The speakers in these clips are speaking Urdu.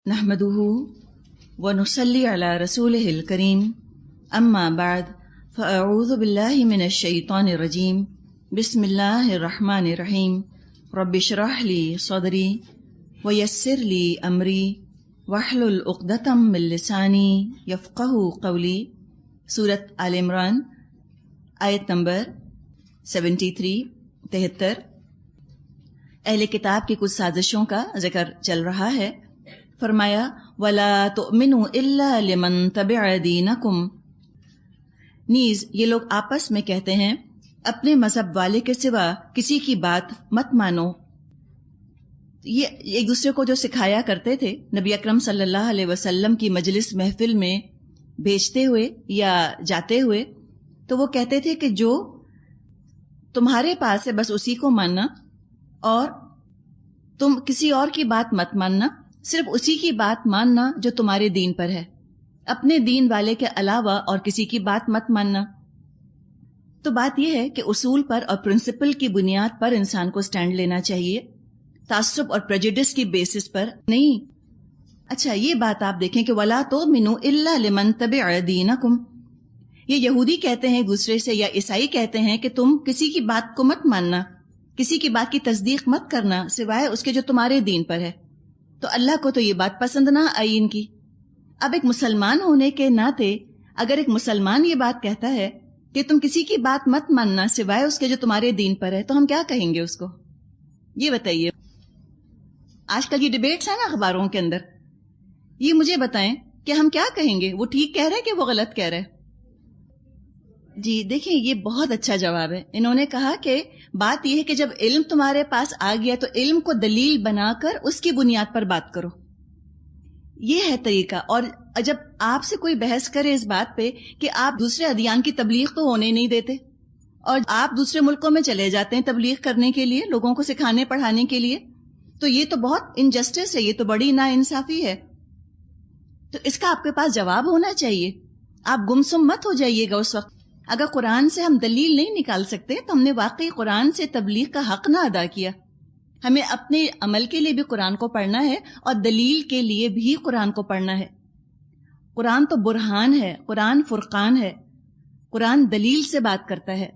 نحمده ونصلي على رسوله الكريم اما بعد فاعوذ بالله من الشيطان الرجيم بسم الله الرحمن الرحيم رب اشرح لي صدري ويسر لي امري واحلل عقدة من لساني يفقهوا قولي. سورۃ آل عمران آیت نمبر 73. اہل کتاب کی کچھ سازشوں کا ذکر چل رہا ہے. فرمایا وَلَا تُؤْمِنُوا إِلَّا لِمَن تَبِعَ دِينَكُمْ. نیز یہ لوگ آپس میں کہتے ہیں اپنے مذہب والے کے سوا کسی کی بات مت مانو. یہ ایک دوسرے کو جو سکھایا کرتے تھے نبی اکرم صلی اللہ علیہ وسلم کی مجلس محفل میں بھیجتے ہوئے یا جاتے ہوئے، تو وہ کہتے تھے کہ جو تمہارے پاس ہے بس اسی کو ماننا، اور تم کسی اور کی بات مت ماننا، صرف اسی کی بات ماننا جو تمہارے دین پر ہے، اپنے دین والے کے علاوہ اور کسی کی بات مت ماننا. تو بات یہ ہے کہ اصول پر اور پرنسپل کی بنیاد پر انسان کو سٹینڈ لینا چاہیے، تعصب اور پریجوڈس کی بیسس پر نہیں. اچھا یہ بات آپ دیکھیں کہ وَلَا تُؤْمِنُوا إِلَّا لِمَن تَبِعَ دِينَكُمْ. یہ یہودی کہتے ہیں دوسرے سے یا عیسائی کہتے ہیں کہ تم کسی کی بات کو مت ماننا، کسی کی بات کی تصدیق مت کرنا سوائے اس کے جو تمہارے دین پر ہے. تو اللہ کو تو یہ بات پسند نہ آئی ان کی. اب ایک مسلمان ہونے کے ناطے اگر ایک مسلمان یہ بات کہتا ہے کہ تم کسی کی بات مت ماننا سوائے اس کے جو تمہارے دین پر ہے، تو ہم کیا کہیں گے اس کو؟ یہ بتائیے. آج کل یہ ڈیبیٹس ہیں نا اخباروں کے اندر، یہ مجھے بتائیں کہ ہم کیا کہیں گے؟ وہ ٹھیک کہہ رہے کہ وہ غلط کہہ رہے؟ جی دیکھیں یہ بہت اچھا جواب ہے. انہوں نے کہا کہ بات یہ ہے کہ جب علم تمہارے پاس آ گیا تو علم کو دلیل بنا کر اس کی بنیاد پر بات کرو. یہ ہے طریقہ. اور جب آپ سے کوئی بحث کرے اس بات پہ کہ آپ دوسرے ادیان کی تبلیغ تو ہونے نہیں دیتے اور آپ دوسرے ملکوں میں چلے جاتے ہیں تبلیغ کرنے کے لیے، لوگوں کو سکھانے پڑھانے کے لیے، تو یہ تو بہت انجسٹس ہے، یہ تو بڑی ناانصافی ہے. تو اس کا آپ کے پاس جواب ہونا چاہیے. آپ گمسم مت ہو جائیے گا اس وقت. اگر قرآن سے ہم دلیل نہیں نکال سکتے تو ہم نے واقعی قرآن سے تبلیغ کا حق نہ ادا کیا. ہمیں اپنے عمل کے لیے بھی قرآن کو پڑھنا ہے اور دلیل کے لیے بھی قرآن کو پڑھنا ہے. قرآن تو برہان ہے، قرآن فرقان ہے، قرآن دلیل سے بات کرتا ہے.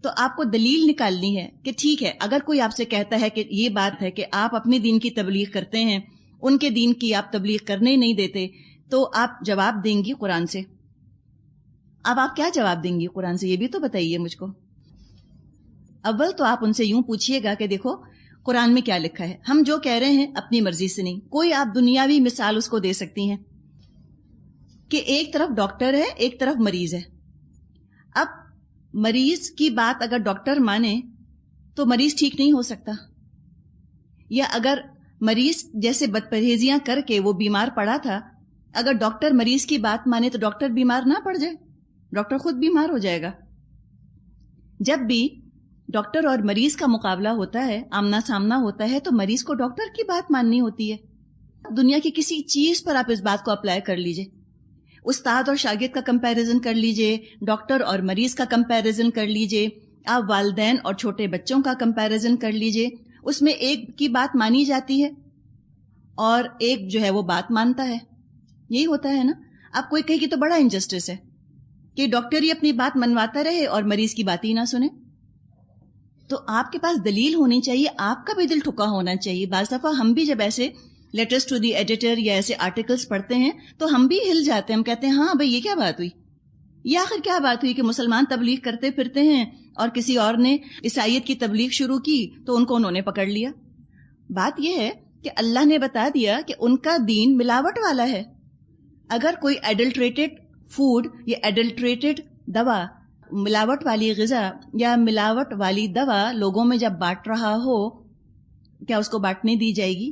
تو آپ کو دلیل نکالنی ہے کہ ٹھیک ہے اگر کوئی آپ سے کہتا ہے کہ یہ بات ہے کہ آپ اپنے دین کی تبلیغ کرتے ہیں، ان کے دین کی آپ تبلیغ کرنے نہیں دیتے، تو آپ جواب دیں گی قرآن سے. اب آپ کیا جواب دیں گی قرآن سے؟ یہ بھی تو بتائیے مجھ کو. اول تو آپ ان سے یوں پوچھیے گا کہ دیکھو قرآن میں کیا لکھا ہے. ہم جو کہہ رہے ہیں اپنی مرضی سے نہیں. کوئی آپ دنیاوی مثال اس کو دے سکتی ہیں کہ ایک طرف ڈاکٹر ہے ایک طرف مریض ہے. اب مریض کی بات اگر ڈاکٹر مانے تو مریض ٹھیک نہیں ہو سکتا، یا اگر مریض جیسے بد پرہیزیاں کر کے وہ بیمار پڑا تھا، اگر ڈاکٹر مریض کی بات مانے تو ڈاکٹر بیمار نہ پڑ جائے، ڈاکٹر خود بیمار ہو جائے گا. جب بھی ڈاکٹر اور مریض کا مقابلہ ہوتا ہے، آمنا سامنا ہوتا ہے، تو مریض کو ڈاکٹر کی بات ماننی ہوتی ہے. دنیا کی کسی چیز پر آپ اس بات کو اپلائی کر لیجئے. استاد اور شاگرد کا کمپیریزن کر لیجئے، ڈاکٹر اور مریض کا کمپیریزن کر لیجئے، آپ والدین اور چھوٹے بچوں کا کمپیریزن کر لیجئے. اس میں ایک کی بات مانی جاتی ہے اور ایک جو ہے وہ بات مانتا ہے. یہی ہوتا ہے نا. آپ کوئی کہے کہ تو بڑا انجسٹس ہے کہ ڈاکٹر ہی اپنی بات منواتا رہے اور مریض کی بات ہی نہ سنے. تو آپ کے پاس دلیل ہونی چاہیے، آپ کا بھی دل ٹھکا ہونا چاہیے. بعض دفعہ ہم بھی جب ایسے لیٹرز ٹو دی ایڈیٹر یا ایسے آرٹیکلز پڑھتے ہیں تو ہم بھی ہل جاتے ہیں. ہم کہتے ہیں ہاں بھئی یہ کیا بات ہوئی، یہ آخر کیا بات ہوئی کہ مسلمان تبلیغ کرتے پھرتے ہیں اور کسی اور نے عیسائیت کی تبلیغ شروع کی تو ان کو انہوں نے پکڑ لیا. بات یہ ہے کہ اللہ نے بتا دیا کہ ان کا دین ملاوٹ والا ہے. اگر کوئی ایڈلٹریٹڈ فوڈ یا ایڈلٹریٹڈ دوا، ملاوٹ والی غذا یا ملاوٹ والی دوا لوگوں میں جب بانٹ رہا ہو، کیا اس کو بانٹنے دی جائے گی؟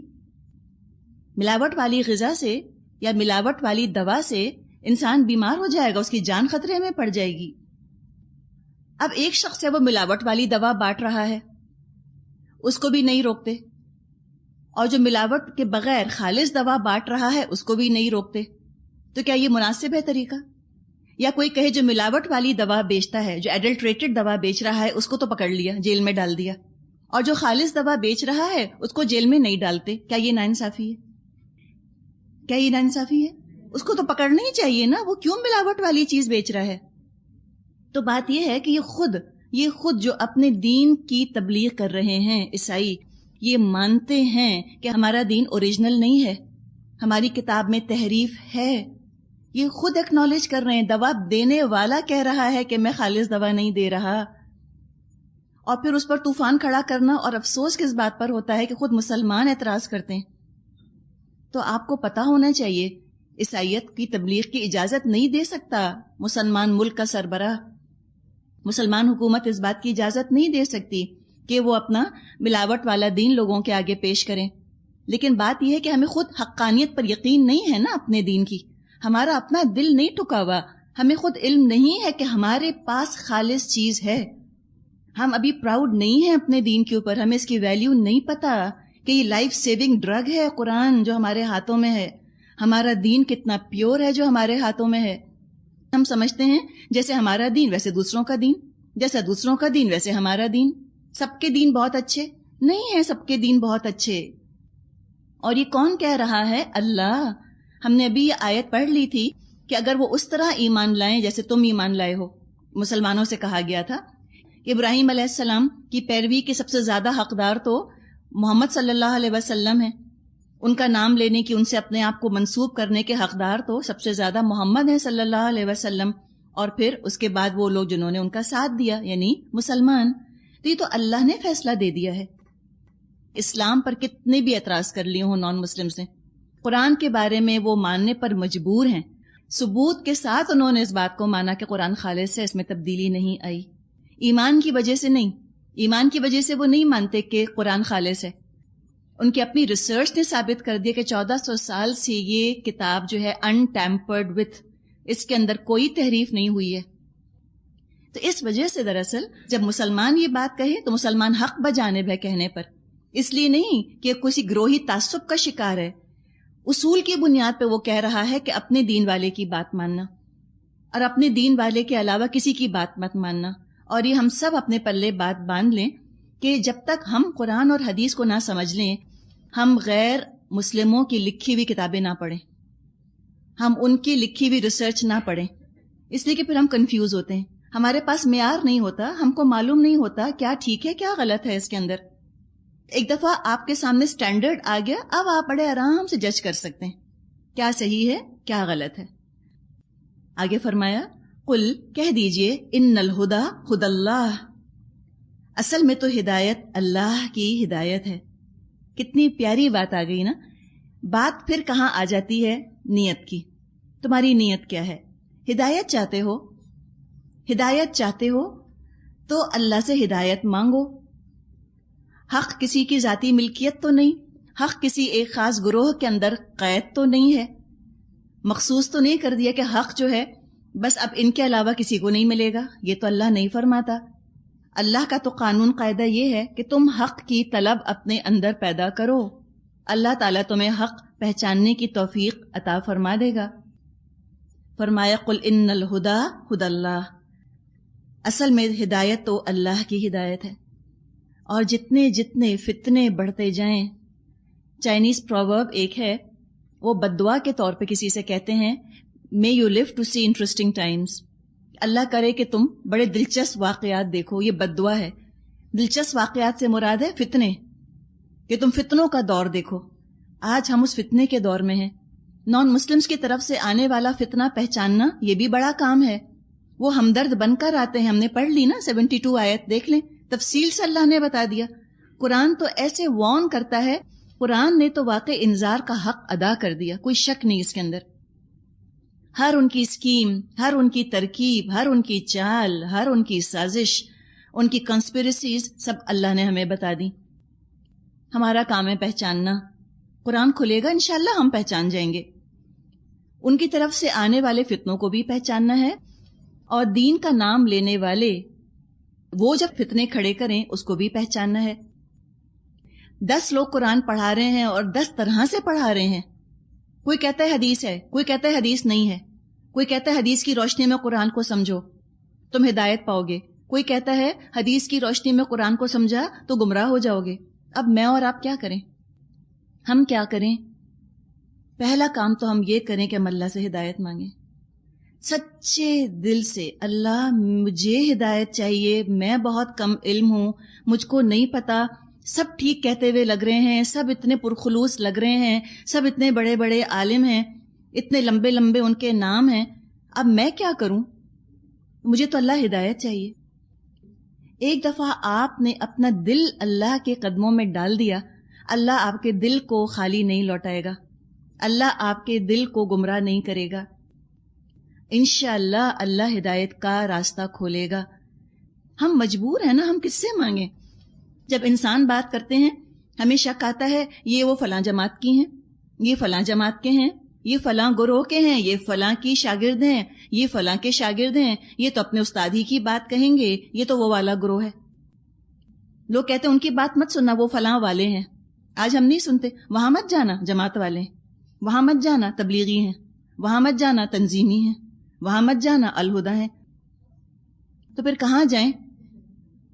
ملاوٹ والی غذا سے یا ملاوٹ والی دوا سے انسان بیمار ہو جائے گا، اس کی جان خطرے میں پڑ جائے گی. اب ایک شخص ہے وہ ملاوٹ والی دوا بانٹ رہا ہے، اس کو بھی نہیں روکتے، اور جو ملاوٹ کے بغیر خالص دوا بانٹ رہا ہے اس کو بھی نہیں روکتے. تو کیا یہ مناسب ہے طریقہ؟ یا کوئی کہے جو ملاوٹ والی دوا بیچتا ہے، جو ایڈلٹریٹڈ دوا بیچ رہا ہے، اس کو تو پکڑ لیا، جیل میں ڈال دیا، اور جو خالص دوا بیچ رہا ہے اس کو جیل میں نہیں ڈالتے. کیا یہ ناانصافی ہے؟ کیا یہ ناانصافی ہے؟ اس کو تو پکڑنا ہی چاہیے نا، وہ کیوں ملاوٹ والی چیز بیچ رہا ہے؟ تو بات یہ ہے کہ یہ خود جو اپنے دین کی تبلیغ کر رہے ہیں عیسائی، یہ مانتے ہیں کہ ہمارا دین اوریجنل نہیں ہے، ہماری کتاب میں تحریف ہے. یہ خود ایکنالج کر رہے ہیں. دوا دینے والا کہہ رہا ہے کہ میں خالص دوا نہیں دے رہا، اور پھر اس پر طوفان کھڑا کرنا. اور افسوس کس بات پر ہوتا ہے کہ خود مسلمان اعتراض کرتے ہیں. تو آپ کو پتا ہونا چاہیے عیسائیت کی تبلیغ کی اجازت نہیں دے سکتا مسلمان ملک کا سربراہ. مسلمان حکومت اس بات کی اجازت نہیں دے سکتی کہ وہ اپنا ملاوٹ والا دین لوگوں کے آگے پیش کریں. لیکن بات یہ ہے کہ ہمیں خود حقانیت پر یقین نہیں ہے نا اپنے دین کی. ہمارا اپنا دل نہیں ٹھکا ہوا. ہمیں خود علم نہیں ہے کہ ہمارے پاس خالص چیز ہے. ہم ابھی پراؤڈ نہیں ہیں اپنے دین کے اوپر. ہمیں اس کی ویلیو نہیں پتا کہ یہ لائف سیونگ ڈرگ ہے قرآن جو ہمارے ہاتھوں میں ہے. ہمارا دین کتنا پیور ہے جو ہمارے ہاتھوں میں ہے. ہم سمجھتے ہیں جیسے ہمارا دین ویسے دوسروں کا دین، جیسا دوسروں کا دین ویسے ہمارا دین. سب کے دین بہت اچھے نہیں ہیں، سب کے دین بہت اچھے. اور یہ کون کہہ رہا ہے؟ اللہ. ہم نے ابھی یہ آیت پڑھ لی تھی کہ اگر وہ اس طرح ایمان لائیں جیسے تم ایمان لائے ہو. مسلمانوں سے کہا گیا تھا ابراہیم علیہ السلام کی پیروی کے سب سے زیادہ حقدار تو محمد صلی اللہ علیہ وسلم ہیں. ان کا نام لینے کی، ان سے اپنے آپ کو منسوب کرنے کے حقدار تو سب سے زیادہ محمد ہیں صلی اللہ علیہ وسلم. اور پھر اس کے بعد وہ لوگ جنہوں نے ان کا ساتھ دیا یعنی مسلمان. تو یہ تو اللہ نے فیصلہ دے دیا ہے. اسلام پر کتنے بھی اعتراض کر لیے ہوں نان مسلمز نے، قرآن کے بارے میں وہ ماننے پر مجبور ہیں. ثبوت کے ساتھ انہوں نے اس بات کو مانا کہ قرآن خالص ہے، اس میں تبدیلی نہیں آئی. ایمان کی وجہ سے نہیں، ایمان کی وجہ سے وہ نہیں مانتے کہ قرآن خالص ہے. ان کی اپنی ریسرچ نے ثابت کر دیا کہ 1400 سال سے یہ کتاب جو ہے انٹیمپرڈ وتھ، اس کے اندر کوئی تحریف نہیں ہوئی ہے. تو اس وجہ سے دراصل جب مسلمان یہ بات کہے تو مسلمان حق بجانب ہے کہنے پر، اس لیے نہیں کہ کسی گروہی تعصب کا شکار ہے. اصول کی بنیاد پہ وہ کہہ رہا ہے کہ اپنے دین والے کی بات ماننا اور اپنے دین والے کے علاوہ کسی کی بات مت ماننا. اور یہ ہم سب اپنے پلے بات باندھ لیں کہ جب تک ہم قرآن اور حدیث کو نہ سمجھ لیں، ہم غیر مسلموں کی لکھی ہوئی کتابیں نہ پڑھیں، ہم ان کی لکھی ہوئی ریسرچ نہ پڑھیں، اس لیے کہ پھر ہم کنفیوز ہوتے ہیں. ہمارے پاس معیار نہیں ہوتا، ہم کو معلوم نہیں ہوتا کیا ٹھیک ہے کیا غلط ہے اس کے اندر. ایک دفعہ آپ کے سامنے سٹینڈرڈ آ گیا، اب آپ بڑے آرام سے جج کر سکتے ہیں کیا صحیح ہے کیا غلط ہے. آگے فرمایا قل، کہہ دیجئے ان الہدی ہدی اللہ، اصل میں تو ہدایت اللہ کی ہدایت ہے. کتنی پیاری بات آ گئی نا. بات پھر کہاں آ جاتی ہے؟ نیت کی. تمہاری نیت کیا ہے؟ ہدایت چاہتے ہو؟ ہدایت چاہتے ہو تو اللہ سے ہدایت مانگو. حق کسی کی ذاتی ملکیت تو نہیں، حق کسی ایک خاص گروہ کے اندر قید تو نہیں ہے، مخصوص تو نہیں کر دیا کہ حق جو ہے بس اب ان کے علاوہ کسی کو نہیں ملے گا. یہ تو اللہ نہیں فرماتا. اللہ کا تو قانون قاعدہ یہ ہے کہ تم حق کی طلب اپنے اندر پیدا کرو، اللہ تعالیٰ تمہیں حق پہچاننے کی توفیق عطا فرما دے گا. فرمایا قل ان الہدی ہدی اللہ، اصل میں ہدایت تو اللہ کی ہدایت ہے. اور جتنے جتنے فتنے بڑھتے جائیں، چائنیز پروورب ایک ہے، وہ بددعا کے طور پہ کسی سے کہتے ہیں may you live to see interesting times، اللہ کرے کہ تم بڑے دلچسپ واقعات دیکھو. یہ بددعا ہے. دلچسپ واقعات سے مراد ہے فتنے، کہ تم فتنوں کا دور دیکھو. آج ہم اس فتنے کے دور میں ہیں. نان مسلمز کی طرف سے آنے والا فتنہ پہچاننا یہ بھی بڑا کام ہے. وہ ہمدرد بن کر آتے ہیں. ہم نے پڑھ لی نا 72 آیت، دیکھ لیں تفصیل سے اللہ نے بتا دیا. قرآن تو ایسے وارن کرتا ہے، قرآن نے تو واقع انذار کا حق ادا کر دیا، کوئی شک نہیں اس کے اندر. ہر ان کی اسکیم، ہر ان کی ترکیب، ہر ان کی چال، ہر ان کی سازش، ان کی کنسپریسیز سب اللہ نے ہمیں بتا دی. ہمارا کام ہے پہچاننا. قرآن کھلے گا انشاءاللہ ہم پہچان جائیں گے. ان کی طرف سے آنے والے فتنوں کو بھی پہچاننا ہے، اور دین کا نام لینے والے وہ جب فتنے کھڑے کریں اس کو بھی پہچاننا ہے. 10 لوگ قرآن پڑھا رہے ہیں اور 10 طرح سے پڑھا رہے ہیں. کوئی کہتا ہے حدیث ہے، کوئی کہتا ہے حدیث نہیں ہے، کوئی کہتا ہے حدیث کی روشنی میں قرآن کو سمجھو تم ہدایت پاؤ گے، کوئی کہتا ہے حدیث کی روشنی میں قرآن کو سمجھا تو گمراہ ہو جاؤ گے. اب میں اور آپ کیا کریں؟ ہم کیا کریں؟ پہلا کام تو ہم یہ کریں کہ ہم اللہ سے ہدایت مانگیں سچے دل سے. اللہ مجھے ہدایت چاہیے، میں بہت کم علم ہوں، مجھ کو نہیں پتا، سب ٹھیک کہتے ہوئے لگ رہے ہیں، سب اتنے پرخلوص لگ رہے ہیں، سب اتنے بڑے بڑے عالم ہیں، اتنے لمبے لمبے ان کے نام ہیں، اب میں کیا کروں؟ مجھے تو اللہ ہدایت چاہیے. ایک دفعہ آپ نے اپنا دل اللہ کے قدموں میں ڈال دیا، اللہ آپ کے دل کو خالی نہیں لوٹائے گا، اللہ آپ کے دل کو گمراہ نہیں کرے گا. انشاءاللہ اللہ ہدایت کا راستہ کھولے گا. ہم مجبور ہیں نا، ہم کس سے مانگیں؟ جب انسان بات کرتے ہیں ہمیں شک آتا ہے یہ وہ فلاں جماعت کی ہیں، یہ فلاں جماعت کے ہیں، یہ فلاں گروہ کے ہیں، یہ فلاں کی شاگرد ہیں، یہ فلاں کے شاگرد ہیں، یہ تو اپنے استاد ہی کی بات کہیں گے، یہ تو وہ والا گروہ ہے. لوگ کہتے ہیں ان کی بات مت سننا، وہ فلاں والے ہیں. آج ہم نہیں سنتے، وہاں مت جانا جماعت والے ہیں، وہاں مت جانا تبلیغی ہیں، وہاں مت جانا تنظیمی ہیں، وہاں مت جانا الہدیٰ ہیں. تو پھر کہاں جائیں؟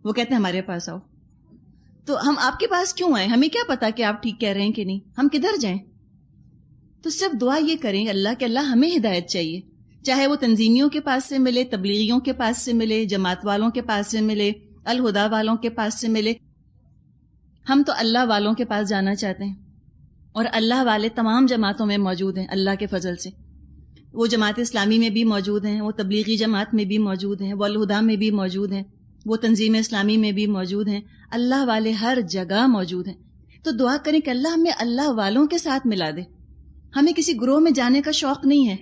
وہ کہتے ہیں ہمارے پاس آؤ. تو ہم آپ کے پاس کیوں آئیں؟ ہمیں کیا پتا کہ آپ ٹھیک کہہ رہے ہیں کہ نہیں، ہم کدھر جائیں؟ تو صرف دعا یہ کریں اللہ کہ اللہ ہمیں ہدایت چاہیے، چاہے وہ تنظیمیوں کے پاس سے ملے، تبلیغیوں کے پاس سے ملے، جماعت والوں کے پاس سے ملے، الہدیٰ والوں کے پاس سے ملے. ہم تو اللہ والوں کے پاس جانا چاہتے ہیں، اور اللہ والے تمام جماعتوں میں موجود ہیں اللہ کے فضل سے. وہ جماعت اسلامی میں بھی موجود ہیں، وہ تبلیغی جماعت میں بھی موجود ہیں، وہ الہدیٰ میں بھی موجود ہیں، وہ تنظیم اسلامی میں بھی موجود ہیں. اللہ والے ہر جگہ موجود ہیں. تو دعا کریں کہ اللہ ہمیں اللہ والوں کے ساتھ ملا دے. ہمیں کسی گروہ میں جانے کا شوق نہیں ہے،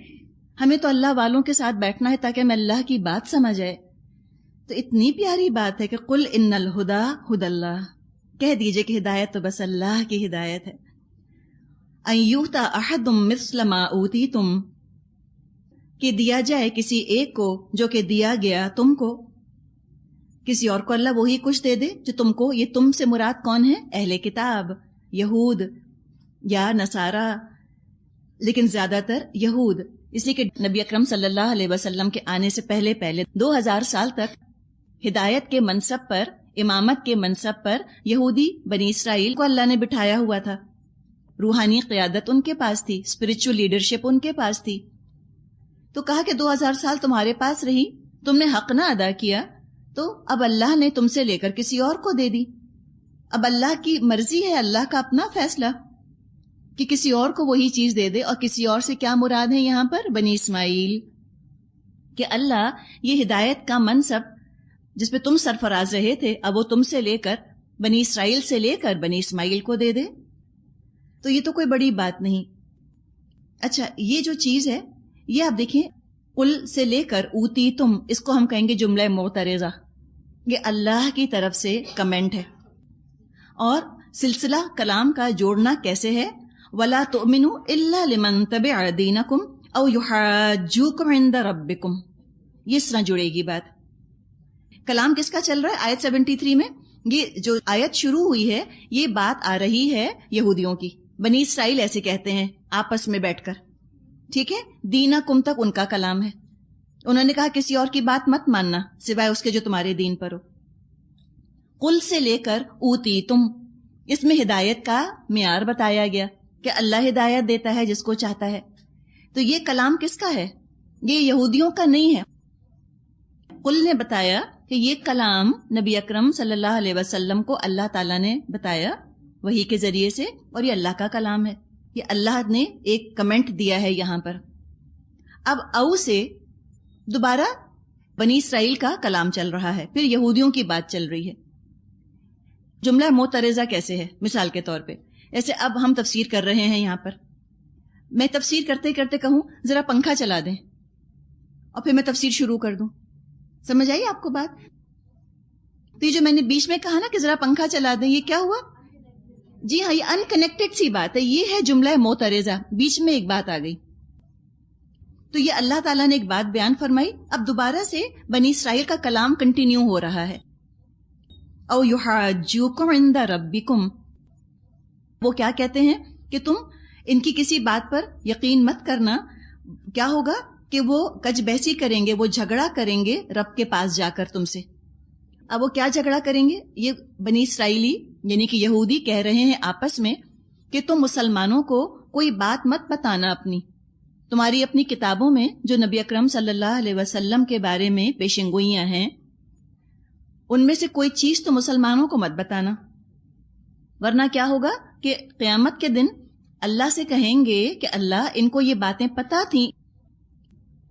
ہمیں تو اللہ والوں کے ساتھ بیٹھنا ہے تاکہ ہمیں اللہ کی بات سمجھ آئے. تو اتنی پیاری بات ہے کہ قل ان الہدیٰ ھدی اللہ، کہہ دیجئے کہ ہدایت تو بس اللہ کی ہدایت ہے. ان یؤتی احد مثل ما اوتیتم، کہ دیا جائے کسی ایک کو جو کہ دیا گیا تم کو. کسی اور کو اللہ وہی کچھ دے دے جو تم کو. یہ تم سے مراد کون ہے؟ اہل کتاب، یہود یا نصارہ، لیکن زیادہ تر یہود، اس لیے کہ نبی اکرم صلی اللہ علیہ وسلم کے آنے سے پہلے 2000 سال تک ہدایت کے منصب پر، امامت کے منصب پر یہودی بنی اسرائیل کو اللہ نے بٹھایا ہوا تھا. روحانی قیادت ان کے پاس تھی، اسپرچل لیڈرشپ ان کے پاس تھی. تو کہا کہ 2000 سال تمہارے پاس رہی، تم نے حق نہ ادا کیا، تو اب اللہ نے تم سے لے کر کسی اور کو دے دی. اب اللہ کی مرضی ہے، اللہ کا اپنا فیصلہ کہ کسی اور کو وہی چیز دے دے. اور کسی اور سے کیا مراد ہے یہاں پر؟ بنی اسماعیل، کہ اللہ یہ ہدایت کا منصب جس پہ تم سرفراز رہے تھے اب وہ تم سے لے کر، بنی اسرائیل سے لے کر بنی اسماعیل کو دے دے. تو یہ تو کوئی بڑی بات نہیں. اچھا، یہ جو چیز ہے یہ آپ دیکھیں، قل سے لے کر اوتی تم، اس کو ہم کہیں گے جملہ معترضہ. یہ اللہ کی طرف سے کمنٹ ہے. اور سلسلہ کلام کا جوڑنا کیسے ہے؟ وَلَا تُؤْمِنُوا إِلَّا لِمَن تَبِعَ دِينَكُمْ أَوْ يُحَاجُّوكُمْ عِندَ رَبِّكُمْ. یہ اس طرح جڑے گی بات. کلام کس کا چل رہا ہے؟ آیت 73 میں یہ جو آیت شروع ہوئی ہے یہ بات آ رہی ہے یہودیوں کی. بنی اسرائیل ایسے کہتے ہیں آپس میں بیٹھ کر، ٹھیک ہے، دینکم تک ان کا کلام ہے. انہوں نے کہا کسی اور کی بات مت ماننا سوائے اس کے جو تمہارے دین پر ہو. قل سے لے کر اوتی تم، اس میں ہدایت کا معیار بتایا گیا کہ اللہ ہدایت دیتا ہے جس کو چاہتا ہے. تو یہ کلام کس کا ہے؟ یہ یہودیوں کا نہیں ہے. قل نے بتایا کہ یہ کلام نبی اکرم صلی اللہ علیہ وسلم کو اللہ تعالیٰ نے بتایا وحی کے ذریعے سے، اور یہ اللہ کا کلام ہے. یہ اللہ نے ایک کمنٹ دیا ہے یہاں پر. اب او سے دوبارہ بنی اسرائیل کا کلام چل رہا ہے، پھر یہودیوں کی بات چل رہی ہے. جملہ معترضہ کیسے ہے؟ مثال کے طور پہ ایسے اب ہم تفسیر کر رہے ہیں یہاں پر، میں تفسیر کرتے کرتے کہوں ذرا پنکھا چلا دیں، اور پھر میں تفسیر شروع کر دوں. سمجھ آئی آپ کو بات؟ تو یہ جو میں نے بیچ میں کہا نا کہ ذرا پنکھا چلا دیں، یہ کیا ہوا؟ جی ہاں، یہ انکنیکٹڈ سی بات ہے. یہ ہے جملہ معترضہ، بیچ میں ایک بات آ گئی. تو یہ اللہ تعالیٰ نے ایک بات بیان فرمائی، اب دوبارہ سے بنی اسرائیل کا کلام کنٹینیو ہو رہا ہے. او یحاجوکم عند ربکم، وہ کیا کہتے ہیں کہ تم ان کی کسی بات پر یقین مت کرنا. کیا ہوگا کہ وہ کج بحثی کریں گے، وہ جھگڑا کریں گے رب کے پاس جا کر تم سے. اب وہ کیا جھگڑا کریں گے؟ یہ بنی اسرائیلی یعنی کہ یہودی کہہ رہے ہیں آپس میں کہ تم مسلمانوں کو کوئی بات مت بتانا اپنی، تمہاری اپنی کتابوں میں جو نبی اکرم صلی اللہ علیہ وسلم کے بارے میں پیشنگوئیاں ہیں ان میں سے کوئی چیز تو مسلمانوں کو مت بتانا، ورنہ کیا ہوگا کہ قیامت کے دن اللہ سے کہیں گے کہ اللہ ان کو یہ باتیں پتہ تھیں،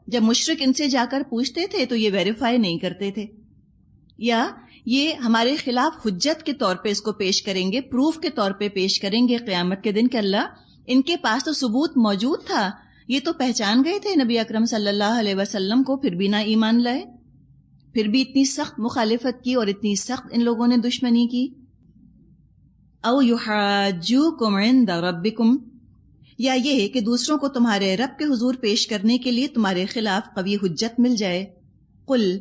جب مشرک ان سے جا کر پوچھتے تھے تو یہ ویریفائی نہیں کرتے تھے، یا یہ ہمارے خلاف حجت کے طور پہ اس کو پیش کریں گے، پروف کے طور پہ پیش کریں گے قیامت کے دن کہ اللہ ان کے پاس تو ثبوت موجود تھا، یہ تو پہچان گئے تھے نبی اکرم صلی اللہ علیہ وسلم کو، پھر بھی نہ ایمان لائے، پھر بھی اتنی سخت مخالفت کی اور اتنی سخت ان لوگوں نے دشمنی کی۔ او یحاجوکم عند ربکم، یا یہ کہ دوسروں کو تمہارے رب کے حضور پیش کرنے کے لیے تمہارے خلاف قوی حجت مل جائے۔ قل،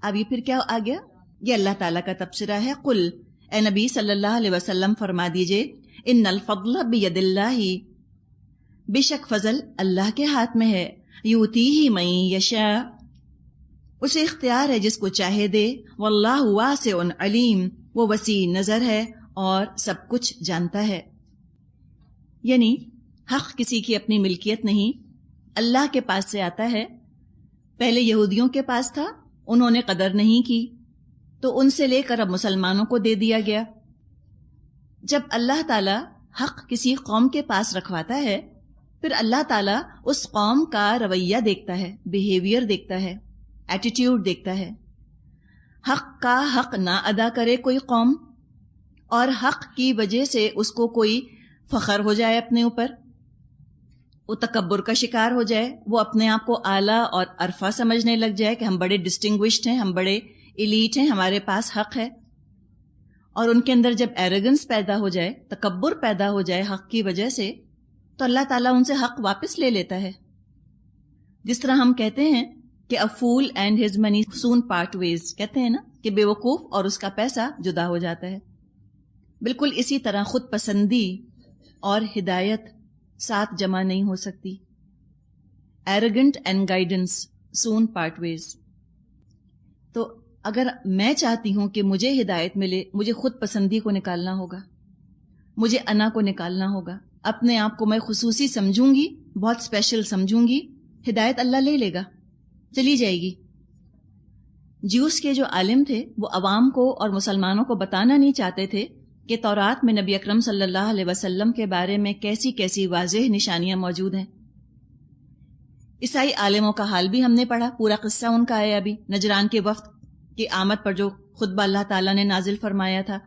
اب یہ پھر کیا آ گیا؟ یہ اللہ تعالیٰ کا تبصرہ ہے۔ قل، اے نبی صلی اللہ علیہ وسلم فرما دیجئے، ان الفضل بید اللہ، بے شک فضل اللہ کے ہاتھ میں ہے، یؤتیہ من یشاء، اسے اختیار ہے جس کو چاہے دے، واللہ واسع علیم، وہ وسیع نظر ہے اور سب کچھ جانتا ہے۔ یعنی حق کسی کی اپنی ملکیت نہیں، اللہ کے پاس سے آتا ہے۔ پہلے یہودیوں کے پاس تھا، انہوں نے قدر نہیں کی تو ان سے لے کر اب مسلمانوں کو دے دیا گیا۔ جب اللہ تعالیٰ حق کسی قوم کے پاس رکھواتا ہے پھر اللہ تعالیٰ اس قوم کا رویہ دیکھتا ہے، بیہیویئر دیکھتا ہے، ایٹیٹیوڈ دیکھتا ہے۔ حق کا حق نہ ادا کرے کوئی قوم اور حق کی وجہ سے اس کو کوئی فخر ہو جائے اپنے اوپر، وہ تکبر کا شکار ہو جائے، وہ اپنے آپ کو اعلیٰ اور عرفہ سمجھنے لگ جائے کہ ہم بڑے ڈسٹنگوشڈ ہیں، ہم بڑے ایلیٹ ہیں، ہمارے پاس حق ہے، اور ان کے اندر جب ایروگنس پیدا ہو جائے، تکبر پیدا ہو جائے حق کی وجہ سے، تو اللہ تعالیٰ ان سے حق واپس لے لیتا ہے۔ جس طرح ہم کہتے ہیں کہ a fool and his money soon part ways، کہتے ہیں نا کہ بے وقوف اور اس کا پیسہ جدا ہو جاتا ہے، بالکل اسی طرح خود پسندی اور ہدایت ساتھ جمع نہیں ہو سکتی۔ arrogant and guidance soon part ways۔ تو اگر میں چاہتی ہوں کہ مجھے ہدایت ملے، مجھے خود پسندی کو نکالنا ہوگا، مجھے انا کو نکالنا ہوگا، اپنے آپ کو میں خصوصی سمجھوں گی، بہت اسپیشل سمجھوں گی، ہدایت اللہ لے لے گا، چلی جائے گی۔ جیوس کے جو عالم تھے وہ عوام کو اور مسلمانوں کو بتانا نہیں چاہتے تھے کہ تورات میں نبی اکرم صلی اللہ علیہ وسلم کے بارے میں کیسی کیسی واضح نشانیاں موجود ہیں۔ عیسائی عالموں کا حال بھی ہم نے پڑھا، پورا قصہ ان کا ہے ابھی، نجران کے وفد کی آمد پر جو خطبہ اللہ تعالیٰ نے نازل فرمایا تھا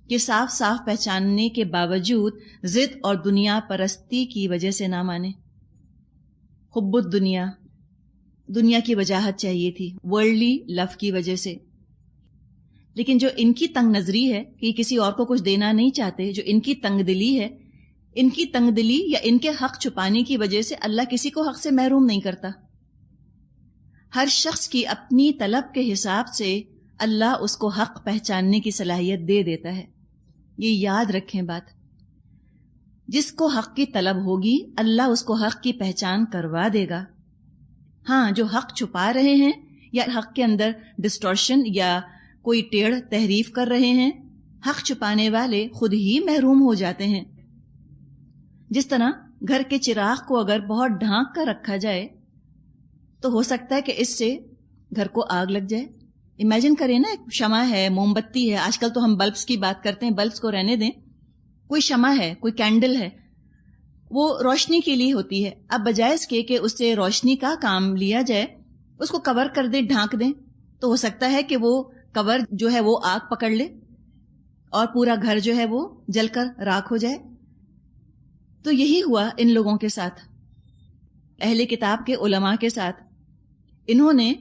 کہ صاف صاف پہچاننے کے باوجود ضد اور دنیا پرستی کی وجہ سے نہ مانے۔ حب الدنیا، دنیا کی وجاہت چاہیے تھی، ورلڈلی لو کی وجہ سے۔ لیکن جو ان کی تنگ نظری ہے کہ یہ کسی اور کو کچھ دینا نہیں چاہتے، جو ان کی تنگ دلی ہے، ان کی تنگ دلی یا ان کے حق چھپانے کی وجہ سے اللہ کسی کو حق سے محروم نہیں کرتا۔ ہر شخص کی اپنی طلب کے حساب سے اللہ اس کو حق پہچاننے کی صلاحیت دے دیتا ہے۔ یہ یاد رکھیں بات، جس کو حق کی طلب ہوگی اللہ اس کو حق کی پہچان کروا دے گا۔ ہاں، جو حق چھپا رہے ہیں یا حق کے اندر ڈسٹورشن یا کوئی ٹیڑھ تحریف کر رہے ہیں، حق چھپانے والے خود ہی محروم ہو جاتے ہیں۔ جس طرح گھر کے چراغ کو اگر بہت ڈھانک کر رکھا جائے تو ہو سکتا ہے کہ اس سے گھر کو آگ لگ جائے۔ امیجن کریں نا، ایک شمع ہے، موم بتی ہے، آج کل تو ہم بلبس کی بات کرتے ہیں، بلبس کو رہنے دیں، کوئی شمع ہے، کوئی کینڈل ہے، وہ روشنی کے لیے ہوتی ہے۔ اب بجائے اس کے کہ اس سے روشنی کا کام لیا جائے، اس کو کور کر دیں، ڈھانک دیں، تو ہو سکتا ہے کہ وہ کور جو ہے وہ آگ پکڑ لے اور پورا گھر جو ہے وہ جل کر راکھ ہو جائے۔ تو یہی ہوا ان لوگوں کے ساتھ، اہل کتاب کے علماء کے ساتھ۔ انہوں نے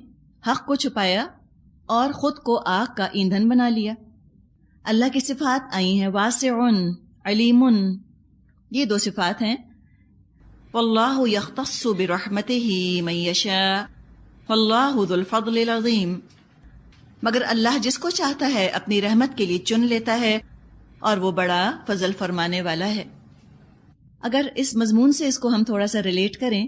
حق کو چھپایا اور خود کو آگ کا ایندھن بنا لیا۔ اللہ کی صفات آئی ہیں، واسع علیم، یہ دو صفات ہیں، واللہ یختص برحمتہ من یشاء واللہ ذو الفضل العظیم، مگر اللہ جس کو چاہتا ہے اپنی رحمت کے لیے چن لیتا ہے اور وہ بڑا فضل فرمانے والا ہے۔ اگر اس مضمون سے اس کو ہم تھوڑا سا ریلیٹ کریں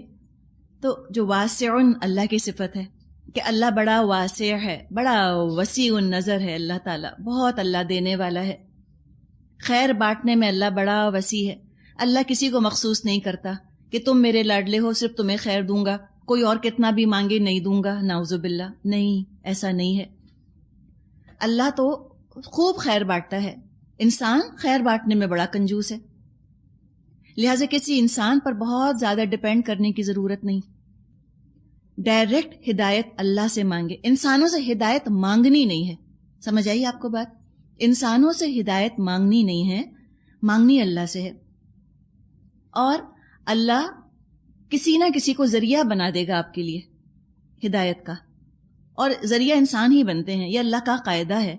تو جو واسع اللہ کی صفت ہے کہ اللہ بڑا واسع ہے، بڑا وسیع النظر ہے، اللہ تعالیٰ بہت اللہ دینے والا ہے، خیر بانٹنے میں اللہ بڑا وسیع ہے۔ اللہ کسی کو مخصوص نہیں کرتا کہ تم میرے لاڈلے ہو صرف تمہیں خیر دوں گا، کوئی اور کتنا بھی مانگے نہیں دوں گا، نعوذ باللہ، نہیں، ایسا نہیں ہے۔ اللہ تو خوب خیر بانٹتا ہے، انسان خیر بانٹنے میں بڑا کنجوس ہے، لہٰذا کسی انسان پر بہت زیادہ ڈپینڈ کرنے کی ضرورت نہیں، ڈائریکٹ ہدایت اللہ سے مانگے، انسانوں سے ہدایت مانگنی نہیں ہے۔ سمجھ آئی آپ کو بات؟ انسانوں سے ہدایت مانگنی نہیں ہے، مانگنی اللہ سے ہے، اور اللہ کسی نہ کسی کو ذریعہ بنا دے گا آپ کے لیے ہدایت کا، اور ذریعہ انسان ہی بنتے ہیں، یہ اللہ کا قاعدہ ہے۔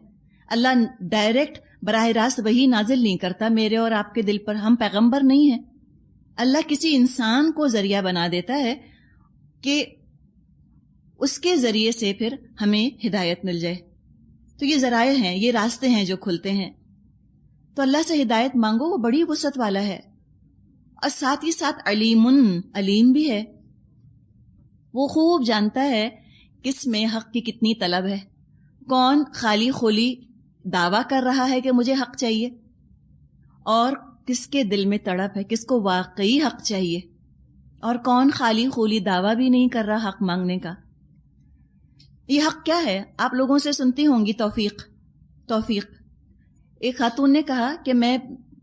اللہ ڈائریکٹ براہ راست وہی نازل نہیں کرتا میرے اور آپ کے دل پر، ہم پیغمبر نہیں ہیں، اللہ کسی انسان کو ذریعہ بنا دیتا ہے کہ اس کے ذریعے سے پھر ہمیں ہدایت مل جائے۔ تو یہ ذرائع ہیں، یہ راستے ہیں جو کھلتے ہیں، تو اللہ سے ہدایت مانگو، وہ بڑی وسعت والا ہے، اور ساتھ ہی ساتھ علیم بھی ہے، وہ خوب جانتا ہے کس میں حق کی کتنی طلب ہے، کون خالی خولی دعویٰ کر رہا ہے کہ مجھے حق چاہیے، اور کس کے دل میں تڑپ ہے، کس کو واقعی حق چاہیے، اور کون خالی خولی دعویٰ بھی نہیں کر رہا حق مانگنے کا۔ یہ حق کیا ہے؟ آپ لوگوں سے سنتی ہوں گی توفیق۔ ایک خاتون نے کہا کہ میں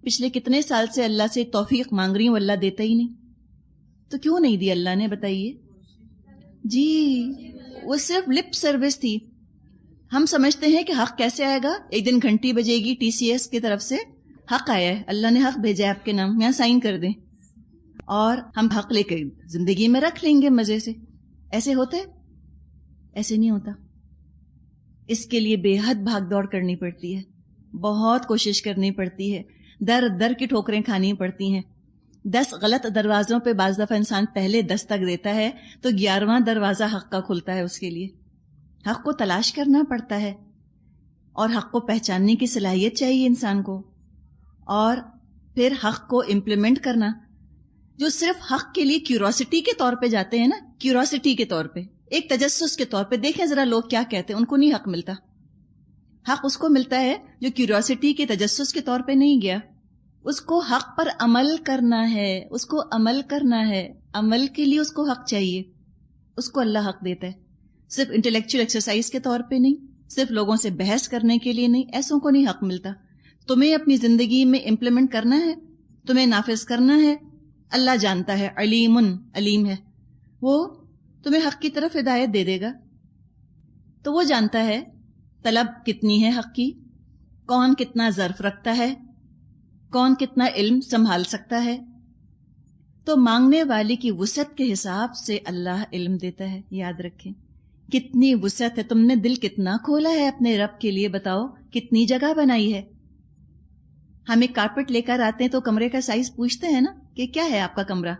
پچھلے کتنے سال سے اللہ سے توفیق مانگ رہی ہوں، اللہ دیتا ہی نہیں۔ تو کیوں نہیں دی اللہ نے، بتائیے؟ جی، وہ صرف لپ سروس تھی۔ ہم سمجھتے ہیں کہ حق کیسے آئے گا، ایک دن گھنٹی بجے گی TCS کی طرف سے، حق آیا ہے، اللہ نے حق بھیجا ہے آپ کے نام، یہاں سائن کر دیں، اور ہم حق لے کے زندگی میں رکھ لیں گے مزے سے۔ ایسے ہوتا ہے؟ ایسے نہیں ہوتا، اس کے لیے بے حد بھاگ دوڑ کرنی پڑتی ہے، بہت کوشش کرنی پڑتی ہے، در در کی ٹھوکریں کھانی پڑتی ہیں، 10 غلط دروازوں پہ بعض دفعہ انسان پہلے دستک دیتا ہے تو 11واں دروازہ حق کا کھلتا ہے اس کے لیے۔ حق کو تلاش کرنا پڑتا ہے، اور حق کو پہچاننے کی صلاحیت چاہیے انسان کو، اور پھر حق کو امپلیمنٹ کرنا۔ جو صرف حق کے لیے کیوروسٹی کے طور پہ جاتے ہیں نا، کیوروسٹی کے طور پہ، ایک تجسس کے طور پہ دیکھیں ذرا لوگ کیا کہتے ہیں، ان کو نہیں حق ملتا۔ حق اس کو ملتا ہے جو کیوروسٹی کے تجسس کے طور پہ نہیں گیا، اس کو حق پر عمل کرنا ہے، اس کو عمل کرنا ہے، عمل کے لیے اس کو حق چاہیے، اس کو اللہ حق دیتا ہے، صرف انٹلیکچوئل ایکسرسائز کے طور پہ نہیں، صرف لوگوں سے بحث کرنے کے لیے نہیں، ایسوں کو نہیں حق ملتا۔ تمہیں اپنی زندگی میں امپلیمنٹ کرنا ہے، تمہیں نافذ کرنا ہے، اللہ جانتا ہے، علیم ہے، وہ تمہیں حق کی طرف ہدایت دے دے گا۔ تو وہ جانتا ہے طلب کتنی ہے حق کی، کون کتنا ظرف رکھتا ہے، کون کتنا علم سنبھال سکتا ہے، تو مانگنے والے کی وسعت کے حساب سے اللہ علم دیتا ہے۔ یاد رکھیں کتنی وسعت ہے، تم نے دل کتنا کھولا ہے اپنے رب کے لیے، بتاؤ کتنی جگہ بنائی ہے۔ ہم ایک کارپٹ لے کر آتے ہیں تو کمرے کا سائز پوچھتے ہیں نا کہ کیا ہے آپ کا کمرہ،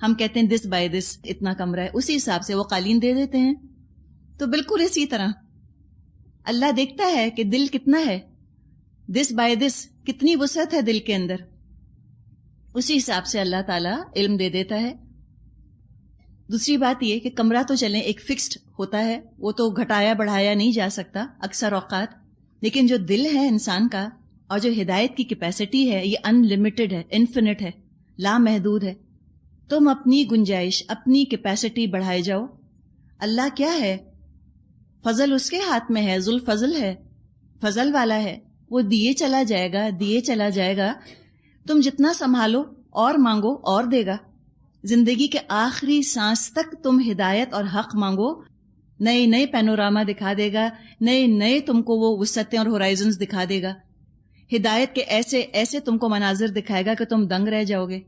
ہم کہتے ہیں دس بائی دس اتنا کمرہ ہے، اسی حساب سے وہ قالین دے دیتے ہیں۔ تو بالکل اسی طرح اللہ دیکھتا ہے کہ دل کتنا ہے، دس بائی دس کتنی وسعت ہے دل کے اندر، اسی حساب سے اللہ تعالیٰ علم دے دیتا ہے۔ دوسری بات یہ کہ کمرہ تو چلیں ایک فکسڈ ہوتا ہے، وہ تو گھٹایا بڑھایا نہیں جا سکتا اکثر اوقات، لیکن جو دل ہے انسان کا اور جو ہدایت کی کیپیسٹی ہے یہ ان لمیٹڈ ہے، انفینٹ ہے، لامحدود ہے۔ تم اپنی گنجائش، اپنی کیپیسٹی بڑھائے جاؤ۔ اللہ کیا ہے؟ فضل اس کے ہاتھ میں ہے، ذو الفضل ہے، فضل والا ہے، وہ دیے چلا جائے گا۔ تم جتنا سنبھالو اور مانگو اور دے گا، زندگی کے آخری سانس تک تم ہدایت اور حق مانگو، نئے نئے پینوراما دکھا دے گا، نئے تم کو وہ وسعتیں اور ہورائزنز دکھا دے گا، ہدایت کے ایسے تم کو مناظر دکھائے گا کہ تم دنگ رہ جاؤ گے۔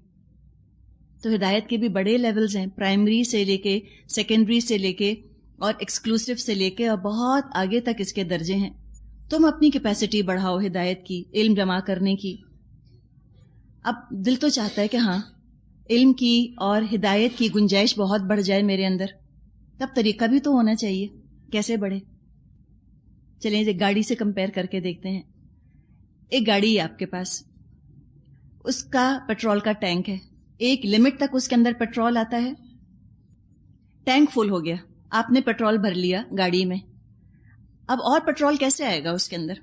تو ہدایت کے بھی بڑے لیولز ہیں، پرائمری سے لے کے سیکنڈری سے لے کے اور ایکسکلوسیو سے لے کے اور بہت آگے تک اس کے درجے ہیں۔ تم اپنی کیپیسٹی بڑھاؤ ہدایت کی، علم جمع کرنے کی۔ اب دل تو چاہتا ہے کہ ہاں علم کی اور ہدایت کی گنجائش بہت بڑھ جائے میرے اندر، تب طریقہ بھی تو ہونا چاہیے، کیسے بڑھے؟ چلیں ایک گاڑی سے کمپیئر کر کے دیکھتے ہیں۔ ایک گاڑی ہے آپ کے پاس، اس کا پیٹرول کا ٹینک ہے، ایک لمٹ تک اس کے اندر پیٹرول آتا ہے، ٹینک فل ہو گیا، آپ نے پیٹرول بھر لیا گاڑی میں، اب اور پیٹرول کیسے آئے گا اس کے اندر؟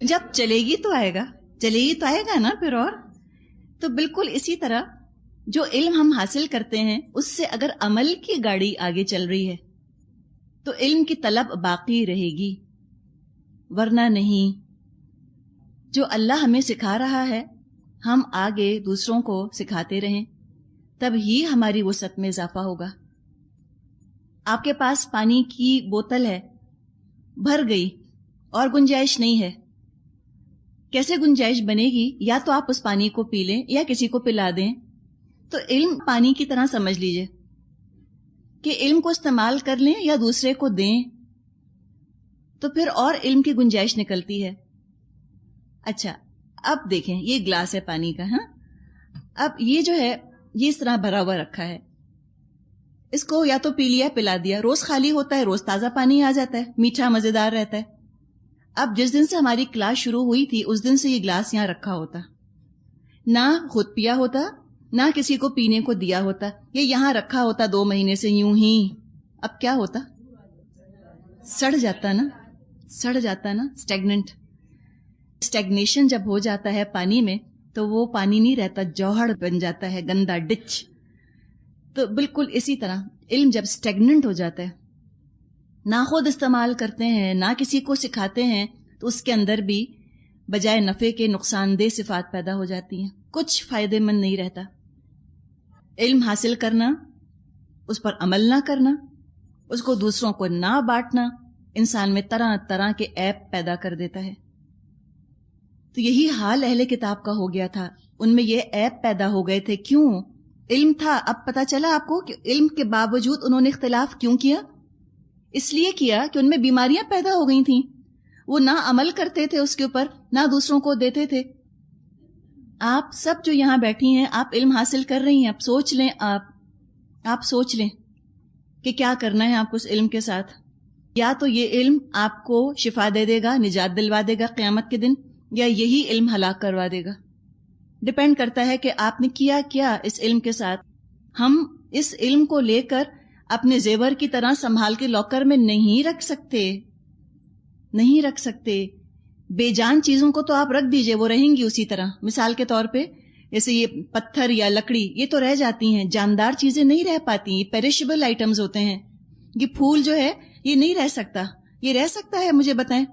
جب چلے گی تو آئے گا نا پھر، اور تو بالکل اسی طرح جو علم ہم حاصل کرتے ہیں اس سے اگر عمل کی گاڑی آگے چل رہی ہے تو علم کی طلب باقی رہے گی، ورنہ نہیں۔ جو اللہ ہمیں سکھا رہا ہے ہم آگے دوسروں کو سکھاتے رہیں، تب ہی ہماری وسعت میں اضافہ ہوگا۔ آپ کے پاس پانی کی بوتل ہے، بھر گئی اور گنجائش نہیں ہے، کیسے گنجائش بنے گی؟ یا تو آپ اس پانی کو پی لیں یا کسی کو پلا دیں۔ تو علم پانی کی طرح سمجھ لیجئے کہ علم کو استعمال کر لیں یا دوسرے کو دیں، تو پھر اور علم کی گنجائش نکلتی ہے۔ اچھا اب دیکھیں، یہ گلاس ہے پانی کا، ہاں، اب یہ جو ہے یہ اس طرح بھرا ہوا رکھا ہے، اس کو یا تو پی لیا پلا دیا، روز خالی ہوتا ہے، روز تازہ پانی آ جاتا ہے، میٹھا مزیدار رہتا ہے۔ اب جس دن سے ہماری کلاس شروع ہوئی تھی اس دن سے یہ گلاس یہاں رکھا ہوتا، نہ خود پیا ہوتا نہ کسی کو پینے کو دیا ہوتا، یہ یہاں رکھا ہوتا 2 مہینے سے یوں ہی، اب کیا ہوتا؟ سڑ جاتا نا، اسٹیگنیشن جب ہو جاتا ہے پانی میں تو وہ پانی نہیں رہتا، جوہر بن جاتا ہے، گندا ڈچ۔ تو بالکل اسی طرح علم جب اسٹیگننٹ ہو جاتا ہے، نہ خود استعمال کرتے ہیں نہ کسی کو سکھاتے ہیں، تو اس کے اندر بھی بجائے نفع کے نقصان دہ صفات پیدا ہو جاتی ہیں، کچھ فائدے مند نہیں رہتا۔ علم حاصل کرنا، اس پر عمل نہ کرنا، اس کو دوسروں کو نہ بانٹنا انسان میں طرح طرح کے عیب پیدا کر دیتا ہے۔ تو یہی حال اہل کتاب کا ہو گیا تھا، ان میں یہ عیب پیدا ہو گئے تھے۔ کیوں؟ علم تھا، اب پتہ چلا آپ کو کہ علم کے باوجود انہوں نے اختلاف کیوں کیا؟ اس لیے کیا کہ ان میں بیماریاں پیدا ہو گئی تھیں، وہ نہ عمل کرتے تھے اس کے اوپر نہ دوسروں کو دیتے تھے۔ آپ سب جو یہاں بیٹھی ہیں آپ علم حاصل کر رہی ہیں، اب سوچ لیں، آپ سوچ لیں کہ کیا کرنا ہے آپ کو اس علم کے ساتھ۔ یا تو یہ علم آپ کو شفا دے دے گا، نجات دلوا دے گا قیامت کے دن، یا یہی علم ہلاک کروا دے گا۔ ڈپینڈ کرتا ہے کہ آپ نے کیا کیا اس علم کے ساتھ۔ ہم اس علم کو لے کر اپنے زیور کی طرح سنبھال کے لاکر میں نہیں رکھ سکتے۔ بے جان چیزوں کو تو آپ رکھ دیجئے، وہ رہیں گی اسی طرح۔ مثال کے طور پہ جیسے یہ پتھر یا لکڑی، یہ تو رہ جاتی ہیں، جاندار چیزیں نہیں رہ پاتی، یہ پیریشبل آئٹمز ہوتے ہیں۔ یہ پھول جو ہے یہ نہیں رہ سکتا، یہ رہ سکتا ہے مجھے بتائیں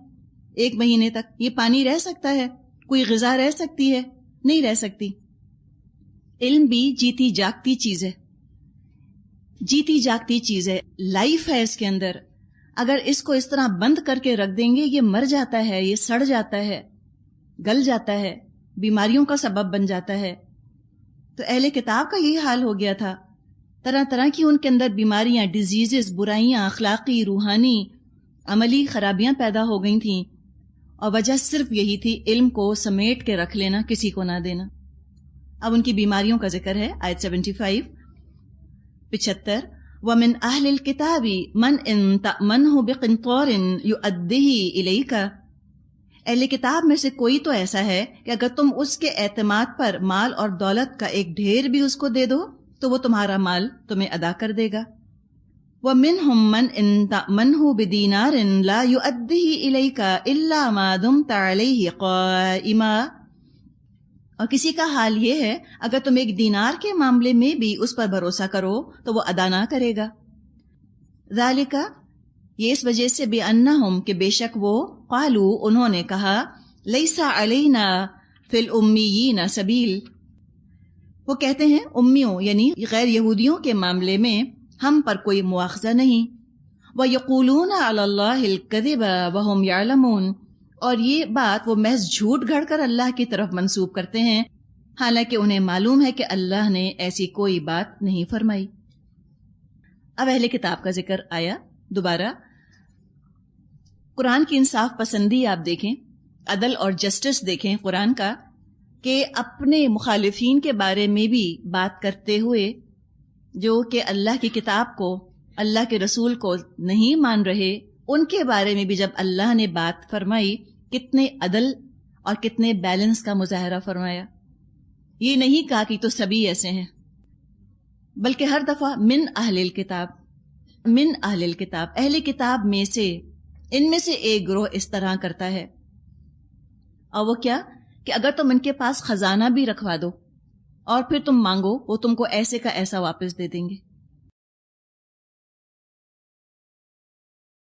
1 مہینے تک؟ یہ پانی رہ سکتا ہے؟ کوئی غذا رہ سکتی ہے؟ نہیں رہ سکتی۔ علم بھی جیتی جاگتی چیز ہے، لائف ہے اس کے اندر۔ اگر اس کو اس طرح بند کر کے رکھ دیں گے یہ مر جاتا ہے، یہ سڑ جاتا ہے، گل جاتا ہے، بیماریوں کا سبب بن جاتا ہے۔ تو اہل کتاب کا یہی حال ہو گیا تھا، طرح طرح کی ان کے اندر بیماریاں، ڈیزیزز، برائیاں، اخلاقی، روحانی، عملی خرابیاں پیدا ہو گئی تھیں، اور وجہ صرف یہی تھی علم کو سمیٹ کے رکھ لینا، کسی کو نہ دینا۔ اب ان کی بیماریوں کا ذکر ہے، آیت 75 وَمِنْ أَهْلِ الْكِتَابِ مَنْ إِن تَأْمَنْهُ بِقِنْطَارٍ يُؤَدِّهِ إِلَيْكَ، اہل کتاب میں سے کوئی تو ایسا ہے کہ اگر تم اس کے اعتماد پر مال اور دولت کا ایک ڈھیر بھی اس کو دے دو تو وہ تمہارا مال تمہیں ادا کر دے گا۔ وَمِنْهُمْ مَنْ إِن تَأْمَنْهُ بِدِينَارٍ لَا يُؤَدِّهِ إِلَيْكَ إِلَّا مَا دُمْتَ عَلَيْهِ قَائِمًا، اور کسی کا حال یہ ہے اگر تم ایک دینار کے معاملے میں بھی اس پر بھروسہ کرو تو وہ ادا نہ کرے گا۔ ذالک، یہ اس وجہ سے بِأَنَّهُمْ کہ بے شک وہ، قالوا انہوں نے کہا، لیس علینا فی الامیین سبیل، وہ کہتے ہیں امیوں یعنی غیر یہودیوں کے معاملے میں ہم پر کوئی مواخذہ نہیں۔ وَيَقُولُونَ عَلَى اللَّهِ الْكَذِبَ وَهُمْ يَعْلَمُونَ، اور یہ بات وہ محض جھوٹ گھڑ کر اللہ کی طرف منسوب کرتے ہیں، حالانکہ انہیں معلوم ہے کہ اللہ نے ایسی کوئی بات نہیں فرمائی۔ اب اہل کتاب کا ذکر آیا دوبارہ۔ قرآن کی انصاف پسندی آپ دیکھیں، عدل اور جسٹس دیکھیں قرآن کا، کہ اپنے مخالفین کے بارے میں بھی بات کرتے ہوئے جو کہ اللہ کی کتاب کو، اللہ کے رسول کو نہیں مان رہے، ان کے بارے میں بھی جب اللہ نے بات فرمائی، کتنے عدل اور کتنے بیلنس کا مظاہرہ فرمایا۔ یہ نہیں کہا کہ تو سبھی ایسے ہیں، بلکہ ہر دفعہ من اہل الکتاب، اہل کتاب میں سے، ان میں سے ایک گروہ اس طرح کرتا ہے۔ اور وہ کیا کہ اگر تم ان کے پاس خزانہ بھی رکھوا دو، اور پھر تم مانگو وہ تم کو ایسے کا ایسا واپس دے دیں گے.